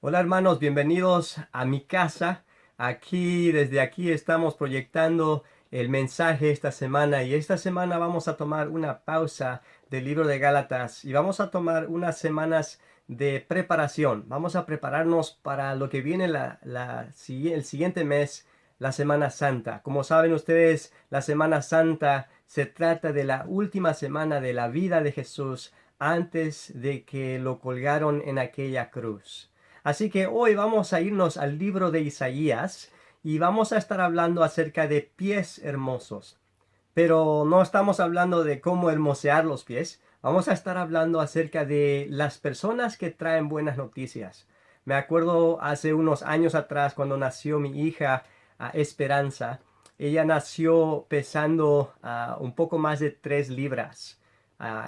Hola hermanos, bienvenidos a mi casa. Desde aquí estamos proyectando el mensaje esta semana y esta semana vamos a tomar una pausa del libro de Gálatas y vamos a tomar unas semanas de preparación. Vamos a prepararnos para lo que viene el siguiente mes, la Semana Santa. Como saben ustedes, la Semana Santa se trata de la última semana de la vida de Jesús antes de que lo colgaron en aquella cruz. Así que hoy vamos a irnos al libro de Isaías y vamos a estar hablando acerca de pies hermosos. Pero no estamos hablando de cómo hermosear los pies. Vamos a estar hablando acerca de las personas que traen buenas noticias. Me acuerdo hace unos años atrás cuando nació mi hija Esperanza. Ella nació pesando un poco más de 3 libras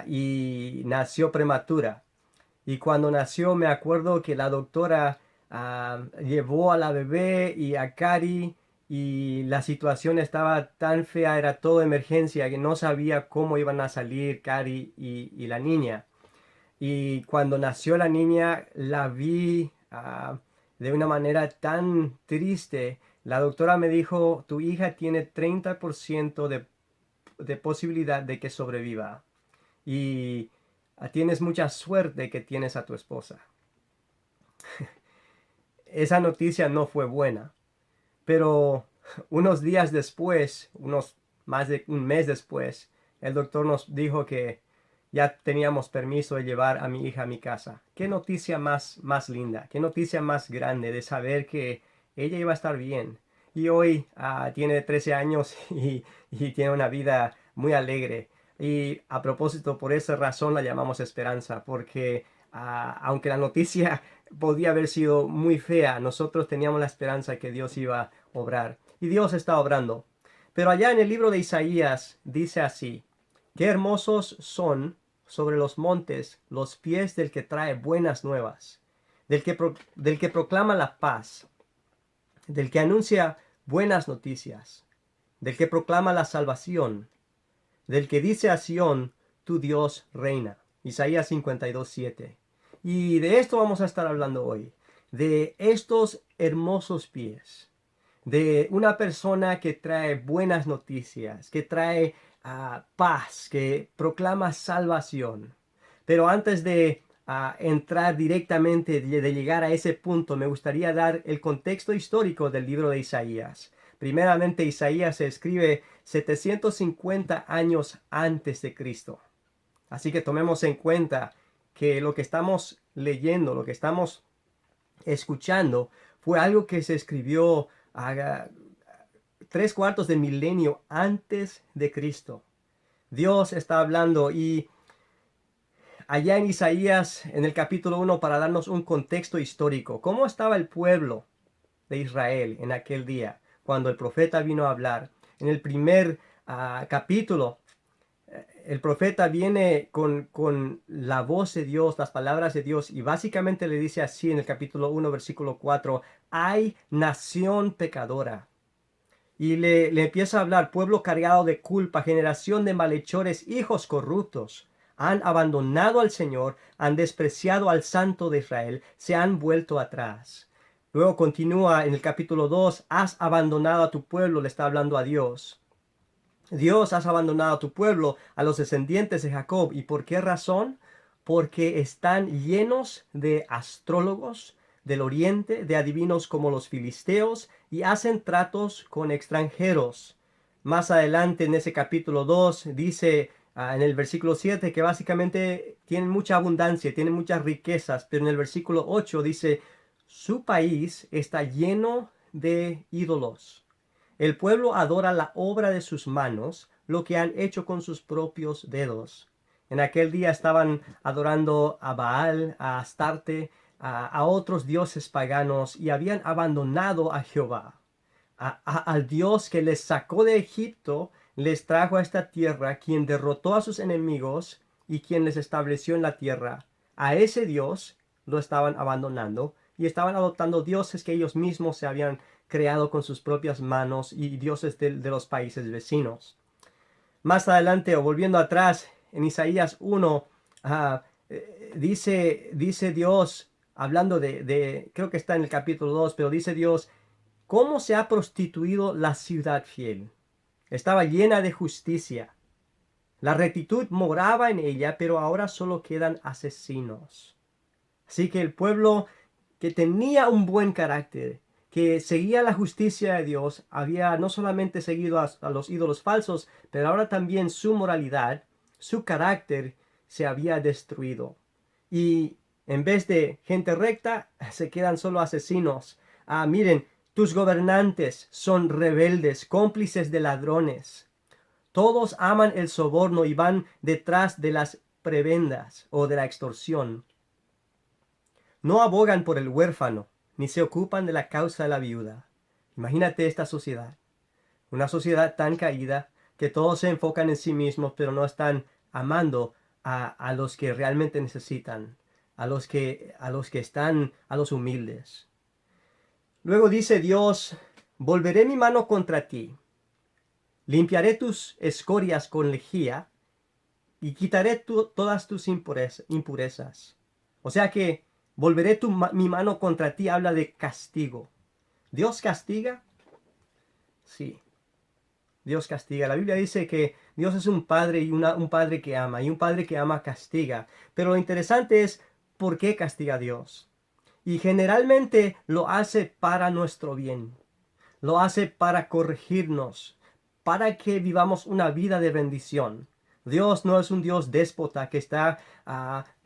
y nació prematura. Y cuando nació me acuerdo que la doctora llevó a la bebé y a Cari y la situación estaba tan fea, era todo emergencia, que no sabía cómo iban a salir Cari y la niña. Y cuando nació la niña la vi de una manera tan triste. La doctora me dijo, tu hija tiene 30% de posibilidad de que sobreviva. Y tienes mucha suerte que tienes a tu esposa. Esa noticia no fue buena, pero unos días después, unos más de un mes después, el doctor nos dijo que ya teníamos permiso de llevar a mi hija a mi casa. Qué noticia más linda, qué noticia más grande de saber que ella iba a estar bien. Y hoy tiene 13 años y tiene una vida muy alegre. Y a propósito, por esa razón la llamamos Esperanza, porque aunque la noticia podía haber sido muy fea, nosotros teníamos la esperanza que Dios iba a obrar. Y Dios está obrando. Pero allá en el libro de Isaías dice así: qué hermosos son sobre los montes los pies del que trae buenas nuevas, del que proclama la paz, del que anuncia buenas noticias, del que proclama la salvación, del que dice a Sión, tu Dios reina. Isaías 52:7. Y de esto vamos a estar hablando hoy, de estos hermosos pies, de una persona que trae buenas noticias, que trae paz, que proclama salvación. Pero antes de entrar directamente, de llegar a ese punto, me gustaría dar el contexto histórico del libro de Isaías. Primeramente, Isaías se escribe 750 años antes de Cristo. Así que tomemos en cuenta que lo que estamos leyendo, lo que estamos escuchando, fue algo que se escribió a 3/4 de milenio antes de Cristo. Dios está hablando y allá en Isaías, en el capítulo 1, para darnos un contexto histórico, ¿cómo estaba el pueblo de Israel en aquel día, cuando el profeta vino a hablar? En el primer capítulo, el profeta viene con la voz de Dios, las palabras de Dios, y básicamente le dice así en el capítulo 1, versículo 4, hay nación pecadora. Y le empieza a hablar: pueblo cargado de culpa, generación de malhechores, hijos corruptos. Han abandonado al Señor, han despreciado al Santo de Israel, se han vuelto atrás. Luego continúa en el capítulo 2, has abandonado a tu pueblo, le está hablando a Dios. Dios, has abandonado a tu pueblo, a los descendientes de Jacob. ¿Y por qué razón? Porque están llenos de astrólogos del oriente, de adivinos como los filisteos, y hacen tratos con extranjeros. Más adelante en ese capítulo 2 dice en el versículo 7 que básicamente tienen mucha abundancia, tienen muchas riquezas, pero en el versículo 8 dice, su país está lleno de ídolos. El pueblo adora la obra de sus manos, lo que han hecho con sus propios dedos. En aquel día estaban adorando a Baal, a Astarte, a otros dioses paganos y habían abandonado a Jehová. Al Dios que les sacó de Egipto, les trajo a esta tierra, quien derrotó a sus enemigos y quien les estableció en la tierra. A ese Dios lo estaban abandonando y estaban adoptando dioses que ellos mismos se habían creado con sus propias manos y dioses de los países vecinos. Más adelante, o volviendo atrás, en Isaías 1, dice Dios hablando creo que está en el capítulo 2, pero dice Dios, ¿cómo se ha prostituido la ciudad fiel? Estaba llena de justicia. La rectitud moraba en ella, pero ahora solo quedan asesinos. Así que el pueblo que tenía un buen carácter, que seguía la justicia de Dios, había no solamente seguido a los ídolos falsos, pero ahora también su moralidad, su carácter se había destruido. Y en vez de gente recta, se quedan solo asesinos. Miren, tus gobernantes son rebeldes, cómplices de ladrones. Todos aman el soborno y van detrás de las prebendas o de la extorsión. No abogan por el huérfano, ni se ocupan de la causa de la viuda. Imagínate esta sociedad. Una sociedad tan caída que todos se enfocan en sí mismos, pero no están amando a los que realmente necesitan, a los humildes. Luego dice Dios, volveré mi mano contra ti, limpiaré tus escorias con lejía y quitaré todas tus impurezas. O sea que volveré mi mano contra ti habla de castigo. ¿Dios castiga? Sí, Dios castiga. La Biblia dice que Dios es un padre y un padre que ama, y un padre que ama castiga. Pero lo interesante es por qué castiga Dios. Y generalmente lo hace para nuestro bien. Lo hace para corregirnos, para que vivamos una vida de bendición. Dios no es un Dios déspota que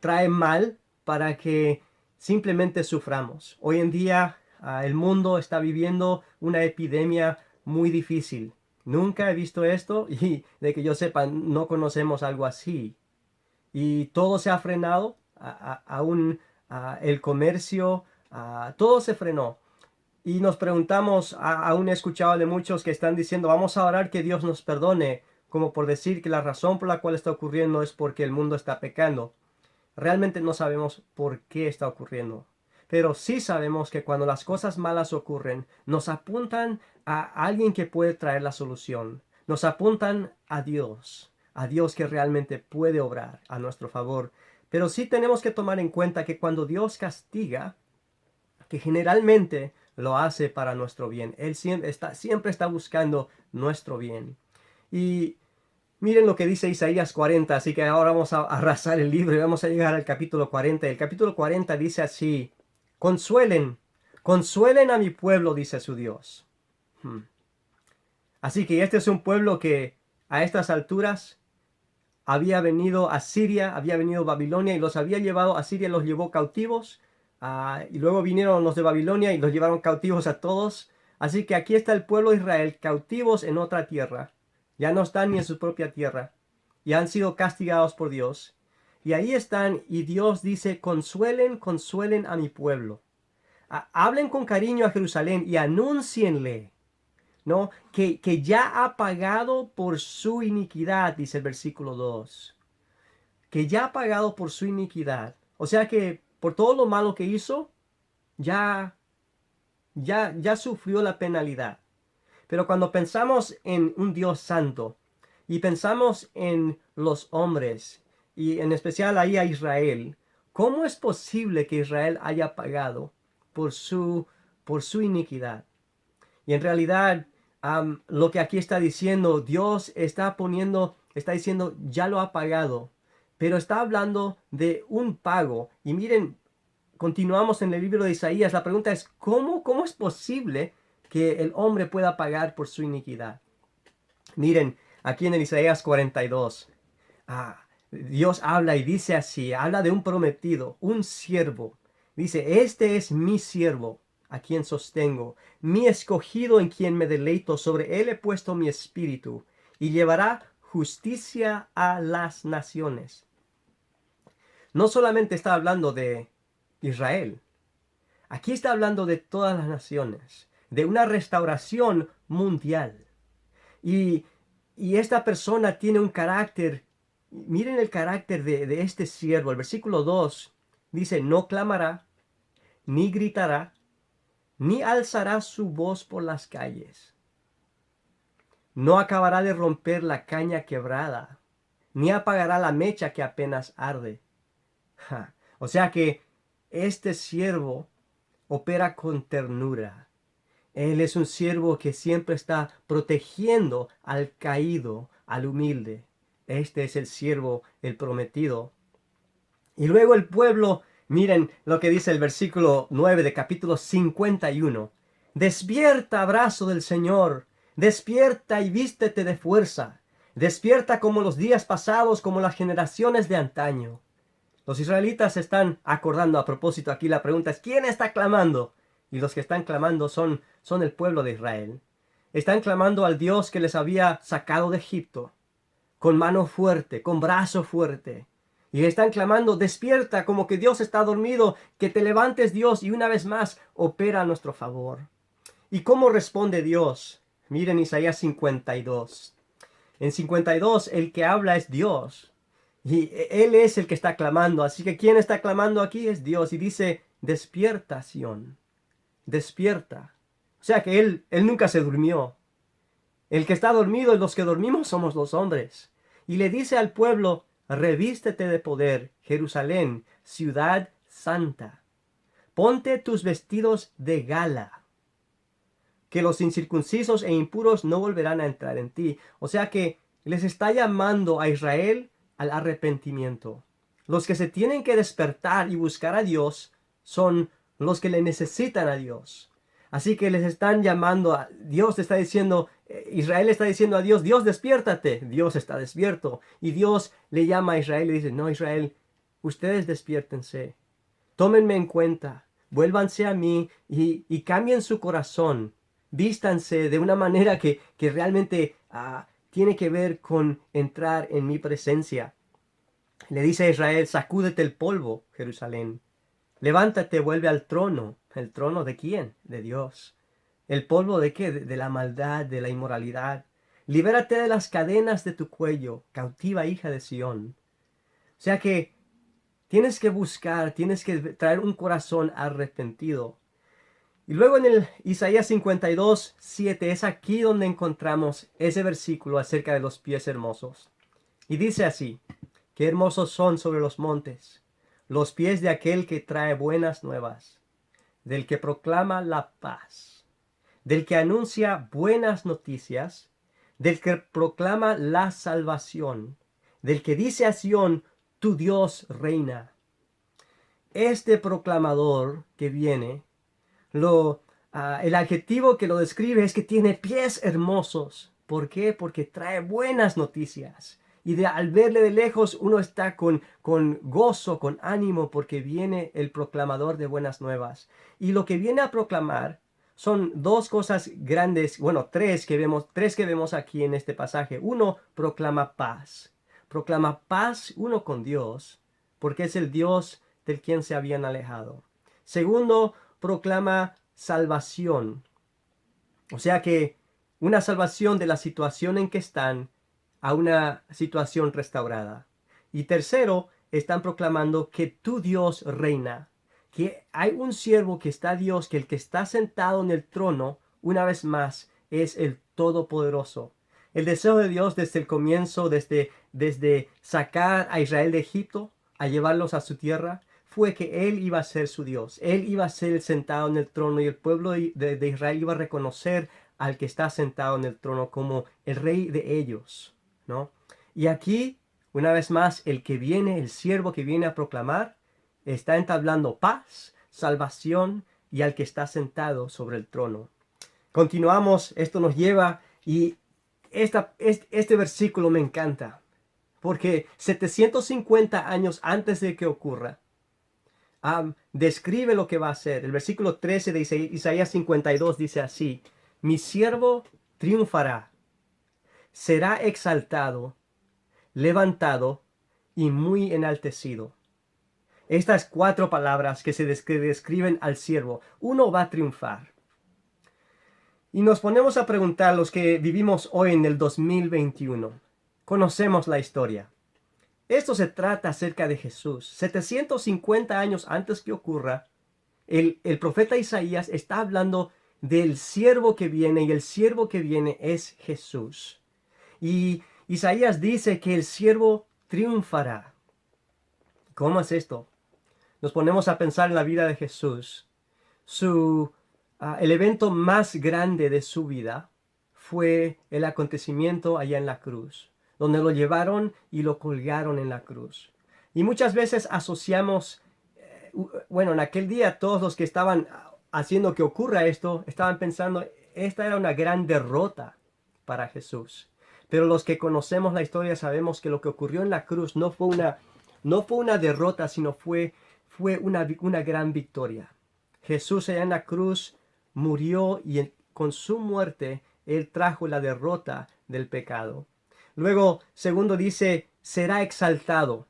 trae mal para que simplemente suframos. Hoy en día el mundo está viviendo una epidemia muy difícil. Nunca he visto esto y de que yo sepa no conocemos algo así. Y todo se ha frenado, aún el comercio, todo se frenó. Y nos preguntamos, aún he escuchado de muchos que están diciendo, vamos a orar que Dios nos perdone, como por decir que la razón por la cual está ocurriendo es porque el mundo está pecando. Realmente no sabemos por qué está ocurriendo. Pero sí sabemos que cuando las cosas malas ocurren, nos apuntan a alguien que puede traer la solución. Nos apuntan a Dios que realmente puede obrar a nuestro favor. Pero sí tenemos que tomar en cuenta que cuando Dios castiga, que generalmente lo hace para nuestro bien. Él siempre está buscando nuestro bien. Y miren lo que dice Isaías 40, así que ahora vamos a arrasar el libro y vamos a llegar al capítulo 40. El capítulo 40 dice así, consuelen, consuelen a mi pueblo, dice su Dios. Así que este es un pueblo que a estas alturas había venido a Siria, había venido a Babilonia y los había llevado a Siria, los llevó cautivos. Y luego vinieron los de Babilonia y los llevaron cautivos a todos. Así que aquí está el pueblo de Israel, cautivos en otra tierra. Ya no están ni en su propia tierra. Y han sido castigados por Dios. Y ahí están y Dios dice, consuelen, consuelen a mi pueblo. Hablen con cariño a Jerusalén y anúncienle, ¿no? Que ya ha pagado por su iniquidad, dice el versículo 2. Que ya ha pagado por su iniquidad. O sea que por todo lo malo que hizo, ya sufrió la penalidad. Pero cuando pensamos en un Dios santo y pensamos en los hombres y en especial ahí a Israel, ¿cómo es posible que Israel haya pagado por su iniquidad? Y en realidad lo que aquí está diciendo, Dios está diciendo, ya lo ha pagado, pero está hablando de un pago. Y miren, continuamos en el libro de Isaías. La pregunta es, ¿cómo es posible que el hombre pueda pagar por su iniquidad? Miren, aquí en el Isaías 42, Dios habla y dice así, habla de un prometido, un siervo. Dice, este es mi siervo, a quien sostengo, mi escogido en quien me deleito, sobre él he puesto mi espíritu, y llevará justicia a las naciones. No solamente está hablando de Israel, aquí está hablando de todas las naciones, de una restauración mundial. Y, y esta persona tiene un carácter, miren el carácter de este siervo. El versículo 2 dice, no clamará, ni gritará, ni alzará su voz por las calles. No acabará de romper la caña quebrada, ni apagará la mecha que apenas arde. O sea que este siervo opera con ternura. Él es un siervo que siempre está protegiendo al caído, al humilde. Este es el siervo, el prometido. Y luego el pueblo, miren lo que dice el versículo 9 de capítulo 51. Despierta, brazo del Señor, despierta y vístete de fuerza. Despierta como los días pasados, como las generaciones de antaño. Los israelitas se están acordando. A propósito, aquí la pregunta es, ¿quién está clamando? Y los que están clamando son el pueblo de Israel. Están clamando al Dios que les había sacado de Egipto, con mano fuerte, con brazo fuerte. Y están clamando, despierta, como que Dios está dormido, que te levantes, Dios, y una vez más opera a nuestro favor. ¿Y cómo responde Dios? Miren Isaías 52. En 52 el que habla es Dios. Y Él es el que está clamando. Así que ¿quién está clamando aquí? Es Dios. Y dice, despierta, Sión. Despierta. O sea que Él nunca se durmió. El que está dormido y los que dormimos somos los hombres. Y le dice al pueblo, revístete de poder, Jerusalén, ciudad santa. Ponte tus vestidos de gala, que los incircuncisos e impuros no volverán a entrar en ti. O sea que les está llamando a Israel al arrepentimiento. Los que se tienen que despertar y buscar a Dios son los que le necesitan a Dios. Así que les están llamando a Dios, está diciendo, Israel está diciendo a Dios, Dios despiértate. Dios está despierto. Y Dios le llama a Israel y dice, no, Israel, ustedes despiértense. Tómenme en cuenta. Vuélvanse a mí y cambien su corazón. Vístanse de una manera que realmente tiene que ver con entrar en mi presencia. Le dice a Israel, sacúdete el polvo, Jerusalén. Levántate, vuelve al trono. ¿El trono de quién? De Dios. ¿El polvo de qué? De la maldad, de la inmoralidad. Libérate de las cadenas de tu cuello, cautiva hija de Sión. O sea que tienes que buscar, tienes que traer un corazón arrepentido. Y luego en el Isaías 52, 7, es aquí donde encontramos ese versículo acerca de los pies hermosos. Y dice así, qué hermosos son sobre los montes los pies de aquel que trae buenas nuevas, del que proclama la paz, del que anuncia buenas noticias, del que proclama la salvación, del que dice a Sión, tu Dios reina. Este proclamador que viene, el adjetivo que lo describe es que tiene pies hermosos. ¿Por qué? Porque trae buenas noticias. Y al verle de lejos uno está con gozo, con ánimo, porque viene el proclamador de buenas nuevas. Y lo que viene a proclamar son dos cosas grandes, bueno, tres que vemos aquí en este pasaje. Uno, proclama paz. Proclama paz uno con Dios, porque es el Dios del quien se habían alejado. Segundo, proclama salvación. O sea que una salvación de la situación en que están a una situación restaurada. Y tercero, están proclamando que tu Dios reina, que hay un siervo que está Dios, que el que está sentado en el trono, una vez más, es el Todopoderoso. El deseo de Dios desde el comienzo, desde sacar a Israel de Egipto, a llevarlos a su tierra, fue que Él iba a ser su Dios. Él iba a ser el sentado en el trono y el pueblo de Israel iba a reconocer al que está sentado en el trono como el rey de ellos, ¿no? Y aquí, una vez más, el que viene, el siervo que viene a proclamar, está entablando paz, salvación y al que está sentado sobre el trono. Continuamos, esto nos lleva y este versículo me encanta, porque 750 años antes de que ocurra, describe lo que va a hacer. El versículo 13 de Isaías 52 dice así, mi siervo triunfará, será exaltado, levantado y muy enaltecido. Estas cuatro palabras que se describen al siervo, uno va a triunfar. Y nos ponemos a preguntar, los que vivimos hoy en el 2021, conocemos la historia. Esto se trata acerca de Jesús. 750 años antes que ocurra, el profeta Isaías está hablando del siervo que viene, y el siervo que viene es Jesús. Y Isaías dice que el siervo triunfará. ¿Cómo es esto? nos ponemos a pensar en la vida de Jesús, el evento más grande de su vida fue el acontecimiento allá en la cruz, donde lo llevaron y lo colgaron en la cruz. Y muchas veces asociamos, bueno, en aquel día todos los que estaban haciendo que ocurra esto, estaban pensando, esta era una gran derrota para Jesús. Pero los que conocemos la historia sabemos que lo que ocurrió en la cruz no fue una derrota, sino fue una gran victoria. Jesús allá en la cruz murió y con su muerte Él trajo la derrota del pecado. Luego, segundo dice, será exaltado.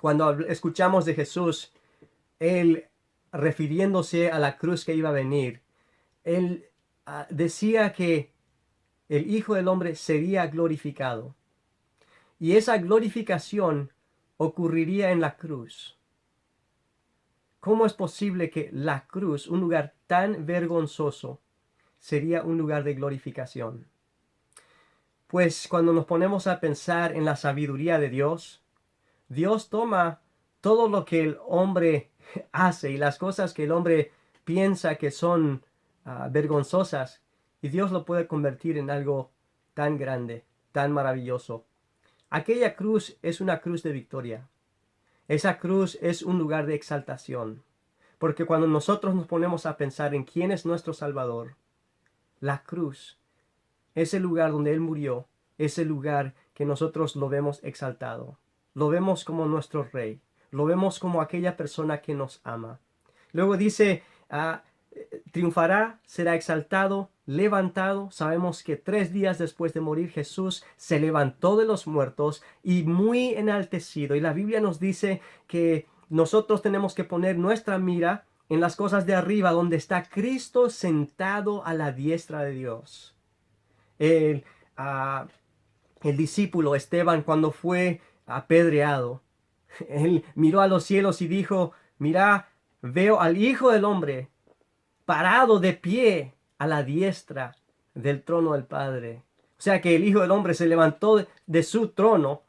Cuando escuchamos de Jesús, Él refiriéndose a la cruz que iba a venir, Él decía que el Hijo del Hombre sería glorificado. Y esa glorificación ocurriría en la cruz. ¿Cómo es posible que la cruz, un lugar tan vergonzoso, sería un lugar de glorificación? Pues cuando nos ponemos a pensar en la sabiduría de Dios, Dios toma todo lo que el hombre hace y las cosas que el hombre piensa que son vergonzosas, y Dios lo puede convertir en algo tan grande, tan maravilloso. Aquella cruz es una cruz de victoria. Esa cruz es un lugar de exaltación. Porque cuando nosotros nos ponemos a pensar en quién es nuestro Salvador, la cruz, ese lugar donde Él murió, es el lugar que nosotros lo vemos exaltado. Lo vemos como nuestro Rey. Lo vemos como aquella persona que nos ama. Luego dice, triunfará, será exaltado, levantado. Sabemos que 3 días después de morir Jesús se levantó de los muertos y muy enaltecido. Y la Biblia nos dice que nosotros tenemos que poner nuestra mira en las cosas de arriba, donde está Cristo sentado a la diestra de Dios. El discípulo Esteban, cuando fue apedreado, él miró a los cielos y dijo, mira, veo al Hijo del Hombre parado de pie a la diestra del trono del Padre. O sea que el Hijo del Hombre se levantó de su trono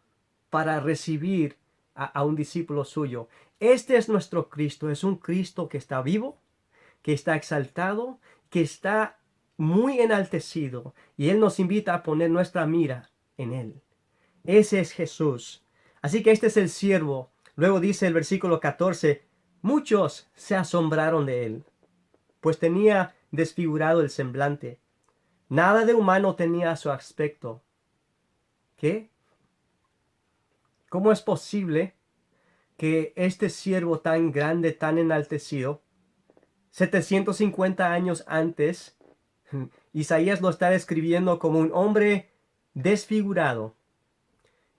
para recibir a un discípulo suyo. Este es nuestro Cristo, es un Cristo que está vivo, que está exaltado, que está muy enaltecido, y Él nos invita a poner nuestra mira en Él. Ese es Jesús. Así que este es el siervo. Luego dice el versículo 14, muchos se asombraron de Él, pues tenía desfigurado el semblante. Nada de humano tenía su aspecto. ¿Qué? ¿Cómo es posible que este siervo tan grande, tan enaltecido, 750 años antes, Isaías lo está describiendo como un hombre desfigurado,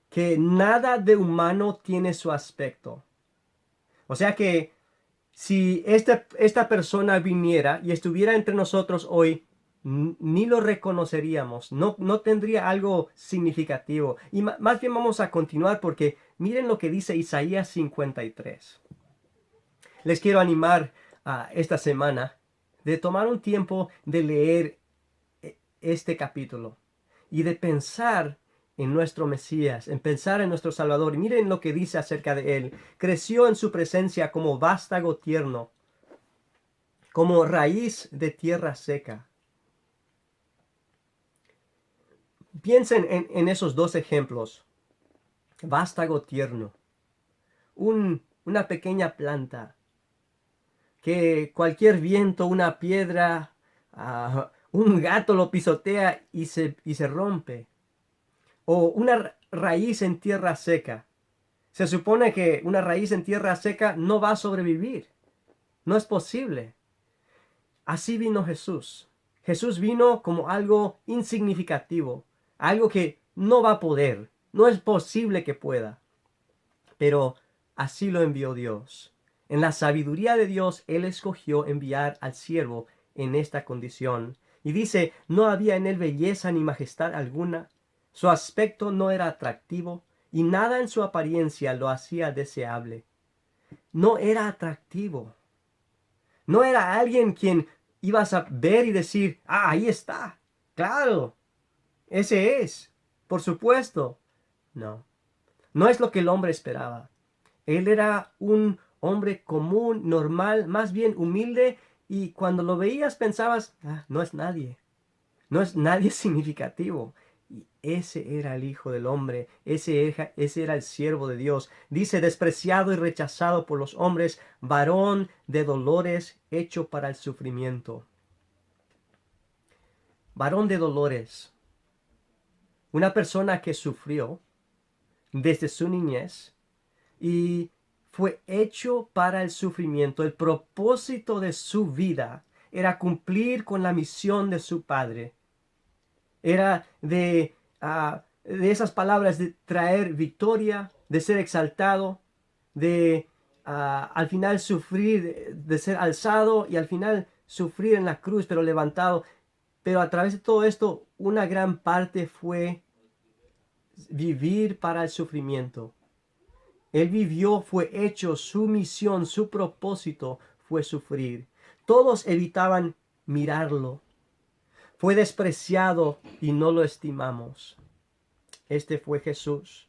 que nada de humano tiene su aspecto? O sea que si esta persona viniera y estuviera entre nosotros hoy, ni lo reconoceríamos, no tendría algo significativo. Y más bien vamos a continuar porque miren lo que dice Isaías 53. Les quiero animar esta semana de tomar un tiempo de leer este capítulo y de pensar en nuestro Mesías, en pensar en nuestro Salvador. Y miren lo que dice acerca de él. Creció en su presencia como vástago tierno, como raíz de tierra seca. Piensen en esos dos ejemplos. Vástago tierno. Una pequeña planta que cualquier viento, una piedra, un gato lo pisotea y se rompe. O una raíz en tierra seca. Se supone que una raíz en tierra seca no va a sobrevivir. No es posible. Así vino Jesús. Jesús vino como algo insignificativo, algo que no va a poder, no es posible que pueda. Pero así lo envió Dios. En la sabiduría de Dios, Él escogió enviar al siervo en esta condición. Y dice, no había en él belleza ni majestad alguna. Su aspecto no era atractivo y nada en su apariencia lo hacía deseable. No era atractivo. No era alguien quien ibas a ver y decir, ahí está. Claro, ese es. Por supuesto. No, no es lo que el hombre esperaba. Él era un hombre común, normal, más bien humilde, y cuando lo veías pensabas, no es nadie, no es nadie significativo. Y ese era el Hijo del Hombre, ese era el siervo de Dios. Dice, despreciado y rechazado por los hombres, varón de dolores, hecho para el sufrimiento. Varón de dolores, una persona que sufrió desde su niñez y fue hecho para el sufrimiento. El propósito de su vida era cumplir con la misión de su padre. Era de esas palabras de traer victoria, de ser exaltado, de al final sufrir, de ser alzado y al final sufrir en la cruz, pero levantado. Pero a través de todo esto, una gran parte fue vivir para el sufrimiento. Él vivió, fue hecho, su misión, su propósito fue sufrir. Todos evitaban mirarlo. Fue despreciado y no lo estimamos. Este fue Jesús.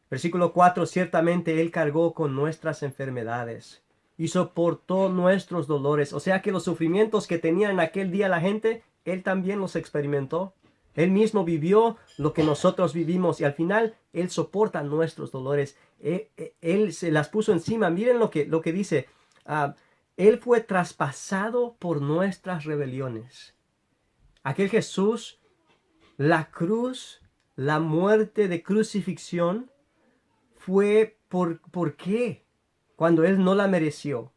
Versículo 4, ciertamente Él cargó con nuestras enfermedades y soportó nuestros dolores. O sea que los sufrimientos que tenía en aquel día la gente, Él también los experimentó. Él mismo vivió lo que nosotros vivimos y al final Él soporta nuestros dolores. Él se las puso encima. Miren lo que dice. Él fue traspasado por nuestras rebeliones. Aquel Jesús, la cruz, la muerte de crucifixión, fue ¿por qué? Cuando Él no la mereció.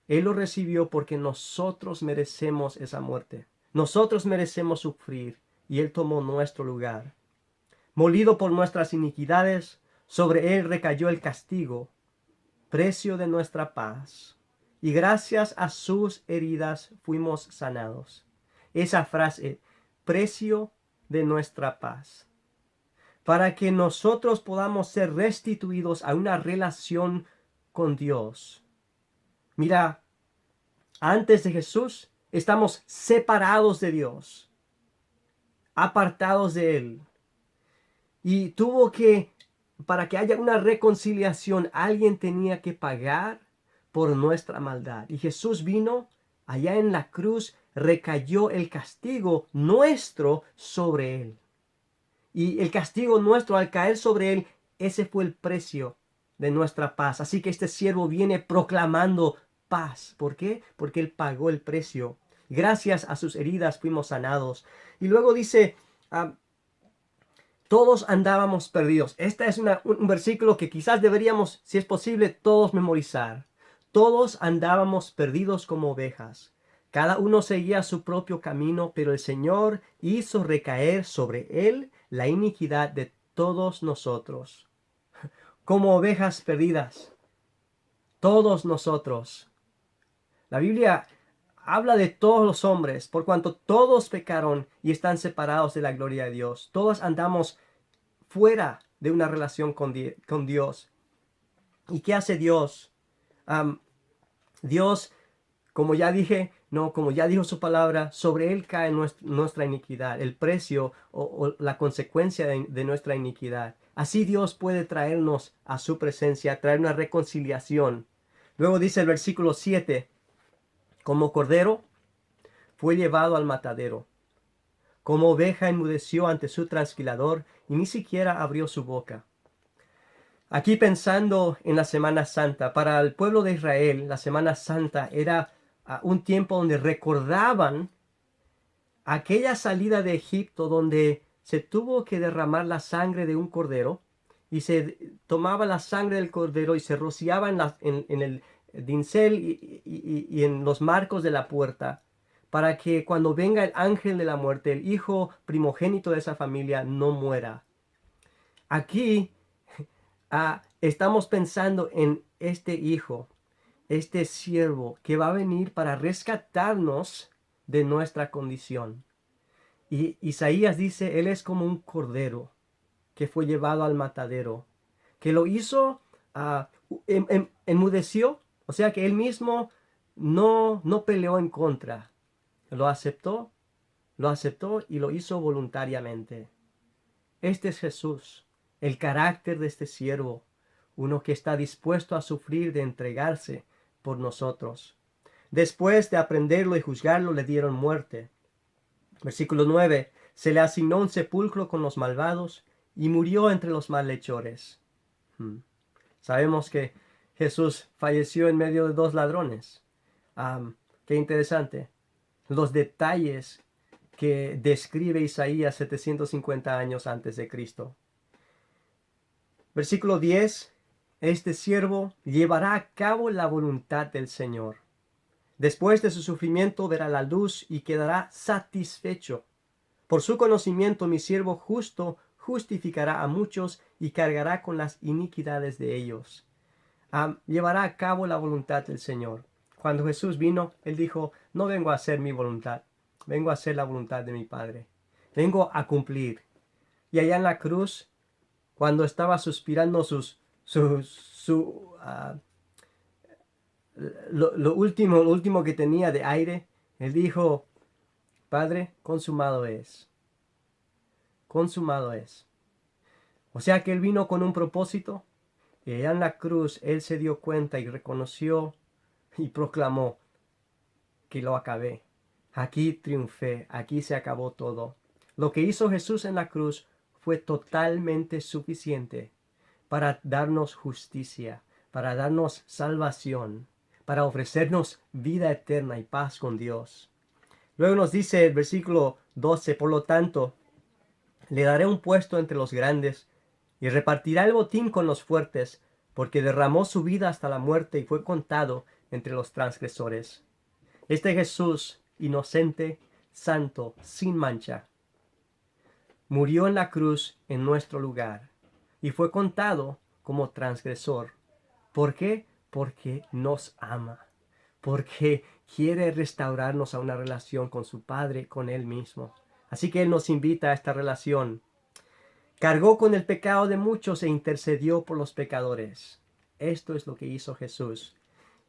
Él lo recibió porque nosotros merecemos esa muerte. Nosotros merecemos sufrir y Él tomó nuestro lugar. Molido por nuestras iniquidades, sobre Él recayó el castigo, precio de nuestra paz. Y gracias a sus heridas fuimos sanados. Esa frase, precio de nuestra paz. Para que nosotros podamos ser restituidos a una relación con Dios. Mira, antes de Jesús estamos separados de Dios, apartados de Él. Y para que haya una reconciliación, alguien tenía que pagar por nuestra maldad. Y Jesús vino allá en la cruz, recayó el castigo nuestro sobre Él. Y el castigo nuestro al caer sobre Él, ese fue el precio de nuestra paz. Así que este siervo viene proclamando paz. ¿Por qué? Porque Él pagó el precio. Gracias a sus heridas fuimos sanados. Y luego dice, todos andábamos perdidos. Este es un versículo que quizás deberíamos, si es posible, todos memorizar. Todos andábamos perdidos como ovejas. Cada uno seguía su propio camino, pero el Señor hizo recaer sobre él la iniquidad de todos nosotros. Como ovejas perdidas, todos nosotros. La Biblia habla de todos los hombres, por cuanto todos pecaron y están separados de la gloria de Dios. Todos andamos fuera de una relación con Dios. ¿Y qué hace Dios? Dios, como ya dije, como ya dijo su palabra, sobre Él cae nuestra iniquidad, el precio o la consecuencia de nuestra iniquidad. Así Dios puede traernos a su presencia, traer una reconciliación. Luego dice el versículo 7, como cordero fue llevado al matadero. Como oveja enmudeció ante su trasquilador y ni siquiera abrió su boca. Aquí pensando en la Semana Santa, para el pueblo de Israel, la Semana Santa era un tiempo donde recordaban aquella salida de Egipto donde se tuvo que derramar la sangre de un cordero y se tomaba la sangre del cordero y se rociaba en el dintel y en los marcos de la puerta para que cuando venga el ángel de la muerte, el hijo primogénito de esa familia, no muera. Aquí estamos pensando en este hijo, este siervo que va a venir para rescatarnos de nuestra condición. Y Isaías dice, él es como un cordero que fue llevado al matadero, que lo hizo, enmudeció, o sea que él mismo no peleó en contra. Lo aceptó y lo hizo voluntariamente. Este es Jesús, el carácter de este siervo, uno que está dispuesto a sufrir de entregarse por nosotros. Después de aprenderlo y juzgarlo, le dieron muerte. Versículo 9. Se le asignó un sepulcro con los malvados y murió entre los malhechores. Sabemos que Jesús falleció en medio de dos ladrones. Qué interesante. Los detalles que describe Isaías 750 años antes de Cristo. Versículo 10. Este siervo llevará a cabo la voluntad del Señor. Después de su sufrimiento verá la luz y quedará satisfecho. Por su conocimiento mi siervo justo justificará a muchos y cargará con las iniquidades de ellos. Llevará a cabo la voluntad del Señor. Cuando Jesús vino, Él dijo, no vengo a hacer mi voluntad, vengo a hacer la voluntad de mi Padre. Vengo a cumplir. Y allá en la cruz, cuando estaba suspirando lo último que tenía de aire, Él dijo, Padre, consumado es. Consumado es. O sea que Él vino con un propósito. Y allá en la cruz Él se dio cuenta y reconoció y proclamó que lo acabé. Aquí triunfé, aquí se acabó todo. Lo que hizo Jesús en la cruz fue totalmente suficiente para darnos justicia, para darnos salvación, para ofrecernos vida eterna y paz con Dios. Luego nos dice el versículo 12, por lo tanto, le daré un puesto entre los grandes y repartirá el botín con los fuertes, porque derramó su vida hasta la muerte y fue contado entre los transgresores. Este Jesús, inocente, santo, sin mancha, murió en la cruz en nuestro lugar y fue contado como transgresor. ¿Por qué? Porque nos ama, porque quiere restaurarnos a una relación con su Padre, con Él mismo. Así que Él nos invita a esta relación. Cargó con el pecado de muchos e intercedió por los pecadores. Esto es lo que hizo Jesús.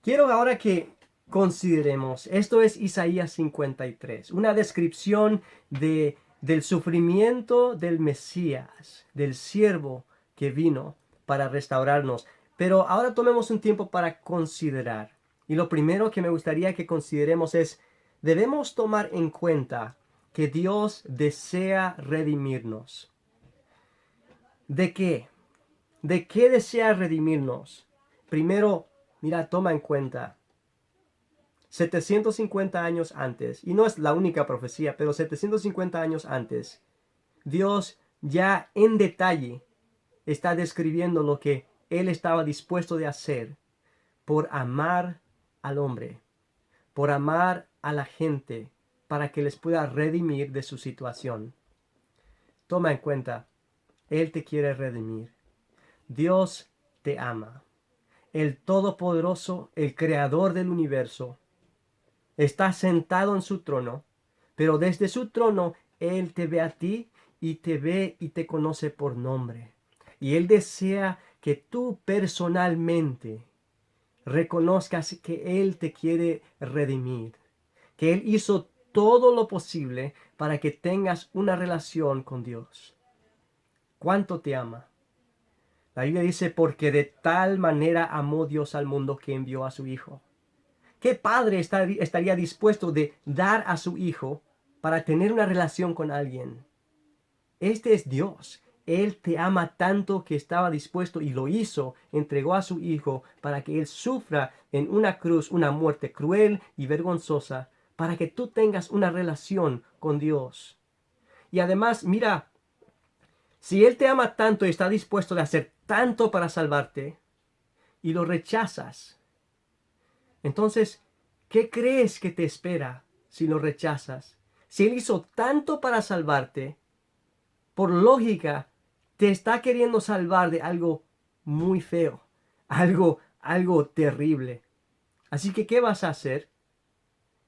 Quiero ahora que consideremos, esto es Isaías 53, una descripción del sufrimiento del Mesías, del siervo que vino para restaurarnos. Pero ahora tomemos un tiempo para considerar. Y lo primero que me gustaría que consideremos es, debemos tomar en cuenta que Dios desea redimirnos. ¿De qué? ¿De qué desea redimirnos? Primero, mira, toma en cuenta. 750 años antes, y no es la única profecía, pero 750 años antes, Dios ya en detalle está describiendo lo que Él estaba dispuesto de hacer por amar al hombre, por amar a la gente, para que les pueda redimir de su situación. Toma en cuenta, Él te quiere redimir. Dios te ama. El Todopoderoso, el Creador del universo, está sentado en su trono, pero desde su trono Él te ve a ti y te ve y te conoce por nombre. Y Él desea que tú personalmente reconozcas que Él te quiere redimir, que Él hizo todo lo posible para que tengas una relación con Dios. ¿Cuánto te ama? La Biblia dice, porque de tal manera amó Dios al mundo que envió a su Hijo. ¿Qué padre estaría dispuesto de dar a su hijo para tener una relación con alguien? Este es Dios. Él te ama tanto que estaba dispuesto y lo hizo, entregó a su hijo para que Él sufra en una cruz una muerte cruel y vergonzosa, para que tú tengas una relación con Dios. Y además, mira, si Él te ama tanto y está dispuesto de hacer tanto para salvarte, y lo rechazas, entonces, ¿qué crees que te espera si lo rechazas? Si Él hizo tanto para salvarte, por lógica, te está queriendo salvar de algo muy feo, algo terrible. Así que, ¿qué vas a hacer?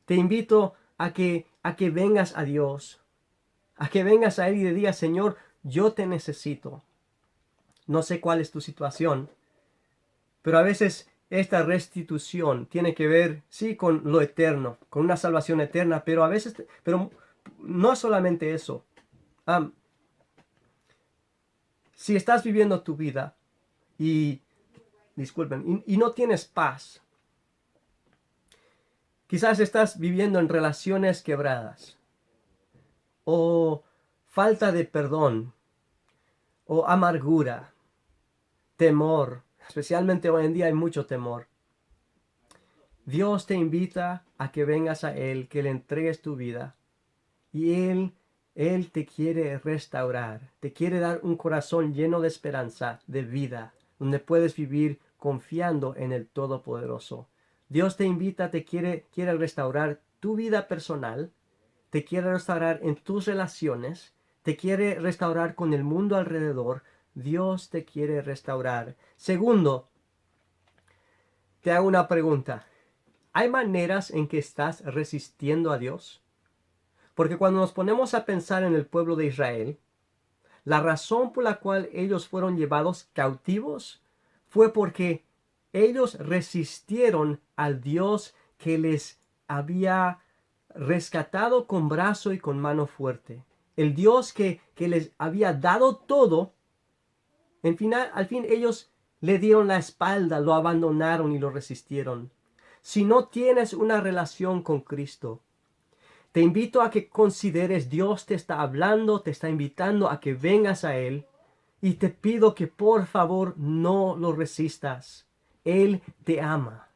Te invito a que vengas a Dios, a que vengas a Él y le digas, Señor, yo te necesito. No sé cuál es tu situación, pero a veces esta restitución tiene que ver, sí, con lo eterno, con una salvación eterna, pero a veces, pero no solamente eso. Si estás viviendo tu vida y disculpen, y no tienes paz. Quizás estás viviendo en relaciones quebradas, o falta de perdón, o amargura, temor. Especialmente hoy en día hay mucho temor. Dios te invita a que vengas a Él, que le entregues tu vida. Y Él te quiere restaurar, te quiere dar un corazón lleno de esperanza, de vida, donde puedes vivir confiando en el Todopoderoso. Dios te invita, quiere restaurar tu vida personal, te quiere restaurar en tus relaciones, te quiere restaurar con el mundo alrededor. Dios te quiere restaurar. Segundo, te hago una pregunta. ¿Hay maneras en que estás resistiendo a Dios? Porque cuando nos ponemos a pensar en el pueblo de Israel, la razón por la cual ellos fueron llevados cautivos fue porque ellos resistieron al Dios que les había rescatado con brazo y con mano fuerte. El Dios que les había dado todo, al fin ellos le dieron la espalda, lo abandonaron y lo resistieron. Si no tienes una relación con Cristo, te invito a que consideres, Dios te está hablando, te está invitando a que vengas a Él, y te pido que por favor no lo resistas. Él te ama.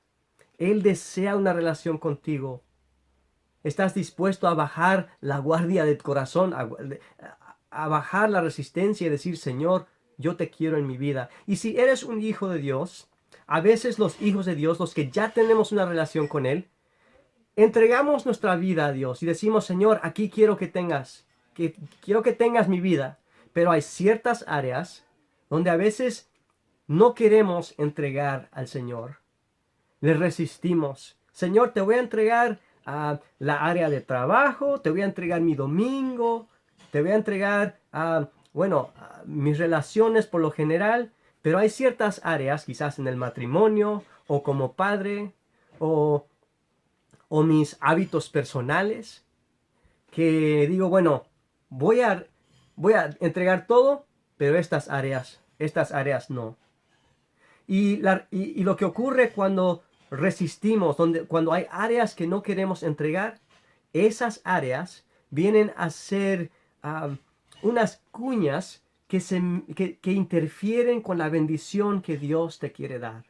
Él desea una relación contigo. ¿Estás dispuesto a bajar la guardia del corazón, a bajar la resistencia y decir, Señor, yo te quiero en mi vida? Y si eres un hijo de Dios, a veces los hijos de Dios, los que ya tenemos una relación con Él, entregamos nuestra vida a Dios y decimos, Señor, aquí quiero que tengas mi vida. Pero hay ciertas áreas donde a veces no queremos entregar al Señor. Le resistimos. Señor, te voy a entregar a la área de trabajo, te voy a entregar mi domingo, te voy a entregar a mis relaciones por lo general, pero hay ciertas áreas, quizás en el matrimonio, o como padre, o mis hábitos personales, que digo, bueno, voy a entregar todo, pero estas áreas no. Y lo que ocurre cuando resistimos, cuando hay áreas que no queremos entregar, esas áreas vienen a ser unas cuñas que interfieren con la bendición que Dios te quiere dar.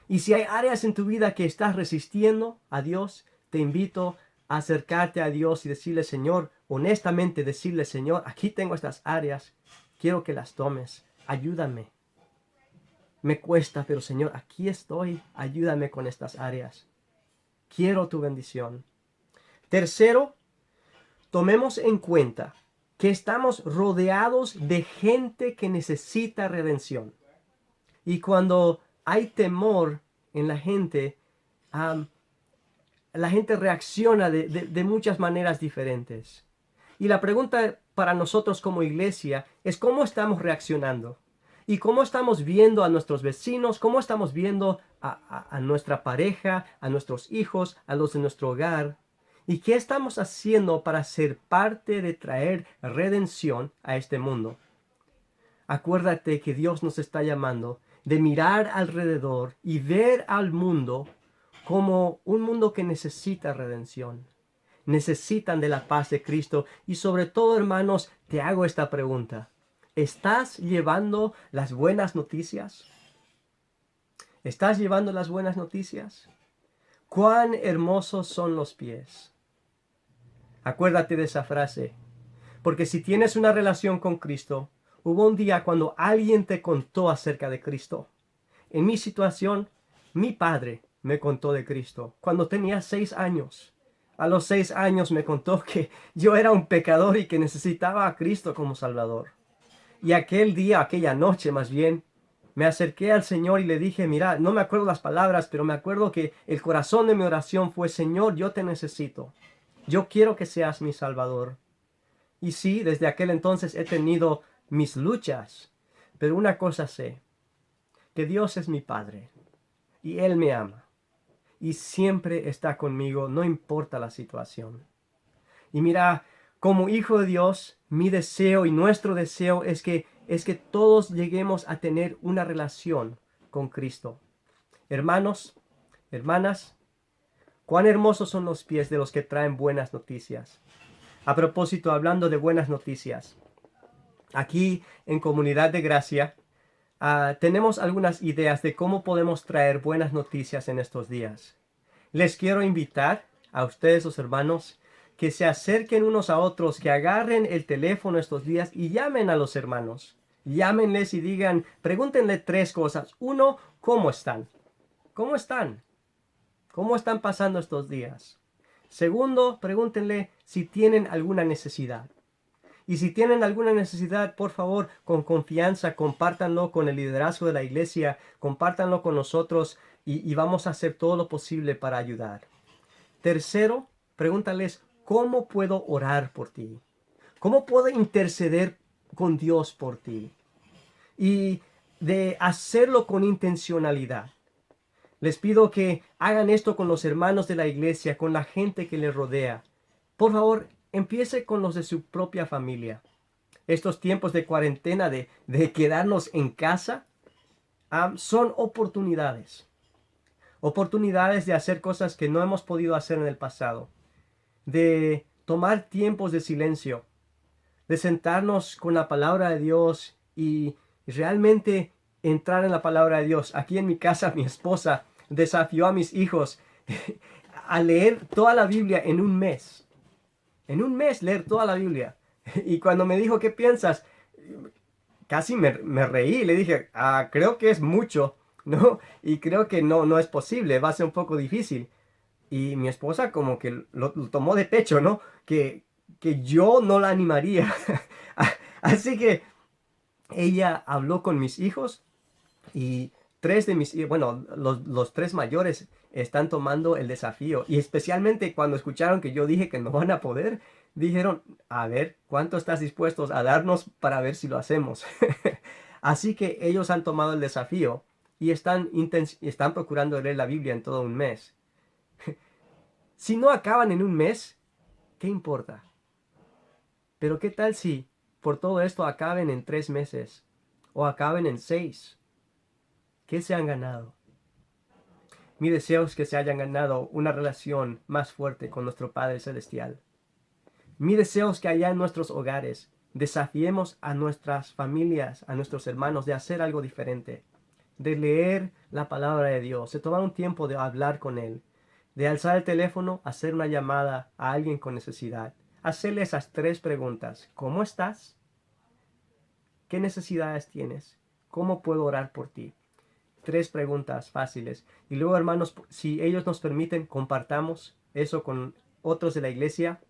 Y si hay áreas en tu vida que estás resistiendo a Dios, te invito a acercarte a Dios y decirle, Señor, honestamente decirle, Señor, aquí tengo estas áreas, quiero que las tomes, ayúdame. Me cuesta, pero Señor, aquí estoy, ayúdame con estas áreas. Quiero tu bendición. Tercero, tomemos en cuenta que estamos rodeados de gente que necesita redención. Y cuando hay temor en la gente reacciona de muchas maneras diferentes. Y la pregunta para nosotros como iglesia es cómo estamos reaccionando. Y cómo estamos viendo a nuestros vecinos, cómo estamos viendo a nuestra pareja, a nuestros hijos, a los de nuestro hogar. Y qué estamos haciendo para ser parte de traer redención a este mundo. Acuérdate que Dios nos está llamando de mirar alrededor y ver al mundo como un mundo que necesita redención. Necesitan de la paz de Cristo. Y sobre todo, hermanos, te hago esta pregunta. ¿Estás llevando las buenas noticias? ¿Estás llevando las buenas noticias? ¡Cuán hermosos son los pies! Acuérdate de esa frase. Porque si tienes una relación con Cristo, hubo un día cuando alguien te contó acerca de Cristo. En mi situación, mi padre me contó de Cristo cuando tenía 6 años. A los 6 años me contó que yo era un pecador y que necesitaba a Cristo como Salvador. Y aquella noche más bien, me acerqué al Señor y le dije, mira, no me acuerdo las palabras, pero me acuerdo que el corazón de mi oración fue, Señor, yo te necesito. Yo quiero que seas mi Salvador. Y sí, desde aquel entonces he tenido mis luchas, pero una cosa sé, que Dios es mi Padre y Él me ama y siempre está conmigo, no importa la situación. Y mira, como hijo de Dios, mi deseo y nuestro deseo es que todos lleguemos a tener una relación con Cristo. Hermanos, hermanas, cuán hermosos son los pies de los que traen buenas noticias. A propósito, hablando de buenas noticias, aquí en Comunidad de Gracia, tenemos algunas ideas de cómo podemos traer buenas noticias en estos días. Les quiero invitar a ustedes, los hermanos, que se acerquen unos a otros, que agarren el teléfono estos días y llamen a los hermanos. Llámenles y digan, pregúntenle tres cosas. Uno, ¿cómo están? ¿Cómo están? ¿Cómo están pasando estos días? Segundo, pregúntenle si tienen alguna necesidad. Y si tienen alguna necesidad, por favor, con confianza, compártanlo con el liderazgo de la iglesia, compártanlo con nosotros y vamos a hacer todo lo posible para ayudar. Tercero, pregúntales, ¿cómo puedo orar por ti? ¿Cómo puedo interceder con Dios por ti? Y de hacerlo con intencionalidad. Les pido que hagan esto con los hermanos de la iglesia, con la gente que les rodea. Por favor, empiece con los de su propia familia. Estos tiempos de cuarentena, de quedarnos en casa, son oportunidades. Oportunidades de hacer cosas que no hemos podido hacer en el pasado. De tomar tiempos de silencio. De sentarnos con la palabra de Dios y realmente entrar en la palabra de Dios. Aquí en mi casa, mi esposa desafió a mis hijos a leer toda la Biblia en un mes. En un mes leer toda la Biblia. Y cuando me dijo, ¿qué piensas? Casi me reí. Le dije, creo que es mucho, ¿no? Y creo que no es posible. Va a ser un poco difícil. Y mi esposa como que lo tomó de pecho, ¿no? Que yo no la animaría. Así que ella habló con mis hijos y tres de mis hijos, bueno, los tres mayores están tomando el desafío. Y especialmente cuando escucharon que yo dije que no van a poder, dijeron, a ver, ¿cuánto estás dispuestos a darnos para ver si lo hacemos? Así que ellos han tomado el desafío y están procurando leer la Biblia en todo un mes. Si no acaban en un mes, ¿qué importa? Pero ¿qué tal si por todo esto acaben en 3 meses o acaben en 6? ¿Qué se han ganado? Mi deseo es que se hayan ganado una relación más fuerte con nuestro Padre Celestial. Mi deseo es que allá en nuestros hogares desafiemos a nuestras familias, a nuestros hermanos de hacer algo diferente, de leer la palabra de Dios, de tomar un tiempo de hablar con Él, de alzar el teléfono, hacer una llamada a alguien con necesidad, hacerle esas 3 preguntas. ¿Cómo estás? ¿Qué necesidades tienes? ¿Cómo puedo orar por ti? 3 preguntas fáciles. Y luego, hermanos, si ellos nos permiten, compartamos eso con otros de la iglesia.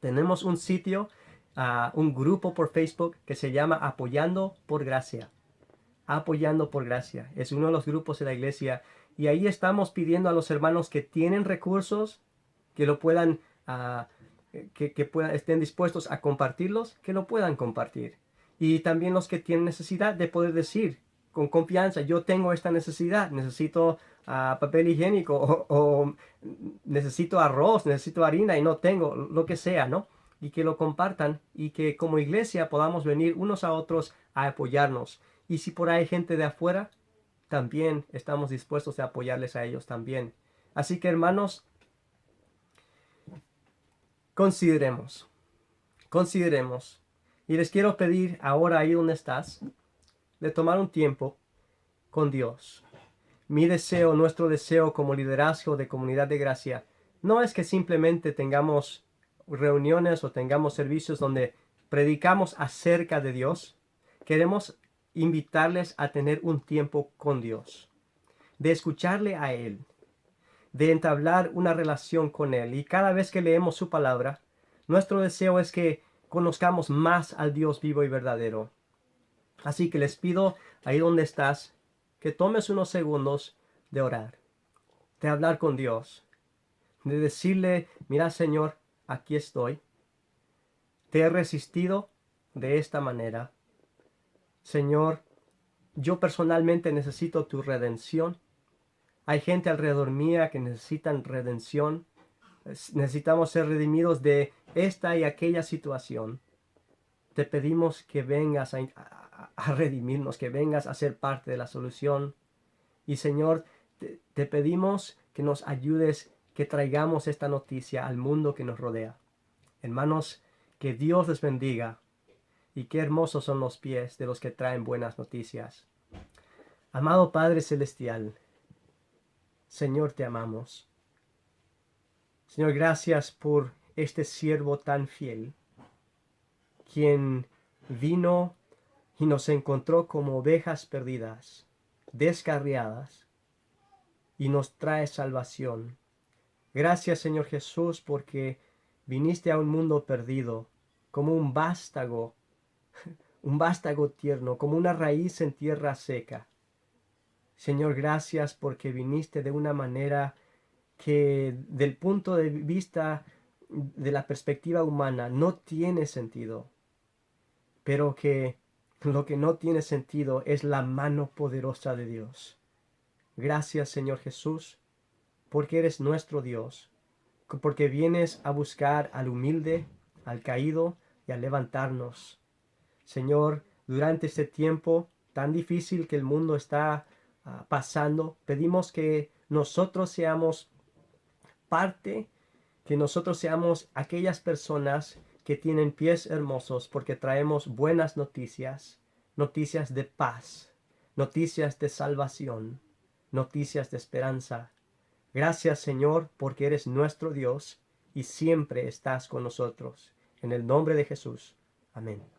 Tenemos un sitio, un grupo por Facebook que se llama Apoyando por Gracia. Apoyando por Gracia. Es uno de los grupos de la iglesia. Y ahí estamos pidiendo a los hermanos que tienen recursos, que lo puedan, estén dispuestos a compartirlos, que lo puedan compartir. Y también los que tienen necesidad de poder decir con confianza, yo tengo esta necesidad, necesito papel higiénico o necesito arroz, necesito harina y no tengo, lo que sea, ¿no? Y que lo compartan y que como iglesia podamos venir unos a otros a apoyarnos. Y si por ahí hay gente de afuera, también estamos dispuestos a apoyarles a ellos también. Así que hermanos, consideremos. Y les quiero pedir ahora ahí donde estás, de tomar un tiempo con Dios. Mi deseo, nuestro deseo como liderazgo de Comunidad de Gracia, no es que simplemente tengamos reuniones o tengamos servicios donde predicamos acerca de Dios. Queremos invitarles a tener un tiempo con Dios, de escucharle a Él, de entablar una relación con Él. Y cada vez que leemos su palabra, nuestro deseo es que conozcamos más al Dios vivo y verdadero. Así que les pido, ahí donde estás, que tomes unos segundos de orar, de hablar con Dios, de decirle, mira Señor, aquí estoy. Te he resistido de esta manera. Señor, yo personalmente necesito tu redención. Hay gente alrededor mía que necesitan redención. Necesitamos ser redimidos de esta y aquella situación. Te pedimos que vengas a redimirnos, que vengas a ser parte de la solución. Y Señor, te pedimos que nos ayudes, que traigamos esta noticia al mundo que nos rodea. Hermanos, que Dios les bendiga. Y qué hermosos son los pies de los que traen buenas noticias. Amado Padre Celestial, Señor, te amamos. Señor, gracias por este siervo tan fiel, quien vino y nos encontró como ovejas perdidas, descarriadas, y nos trae salvación. Gracias, Señor Jesús, porque viniste a un mundo perdido, como un vástago tierno, como una raíz en tierra seca. Señor, gracias porque viniste de una manera que del punto de vista de la perspectiva humana no tiene sentido, pero que lo que no tiene sentido es la mano poderosa de Dios. Gracias, Señor Jesús, porque eres nuestro Dios, porque vienes a buscar al humilde, al caído y a levantarnos. Señor, durante este tiempo tan difícil que el mundo está pasando, pedimos que nosotros seamos parte, que nosotros seamos aquellas personas que tienen pies hermosos porque traemos buenas noticias, noticias de paz, noticias de salvación, noticias de esperanza. Gracias, Señor, porque eres nuestro Dios y siempre estás con nosotros. En el nombre de Jesús. Amén.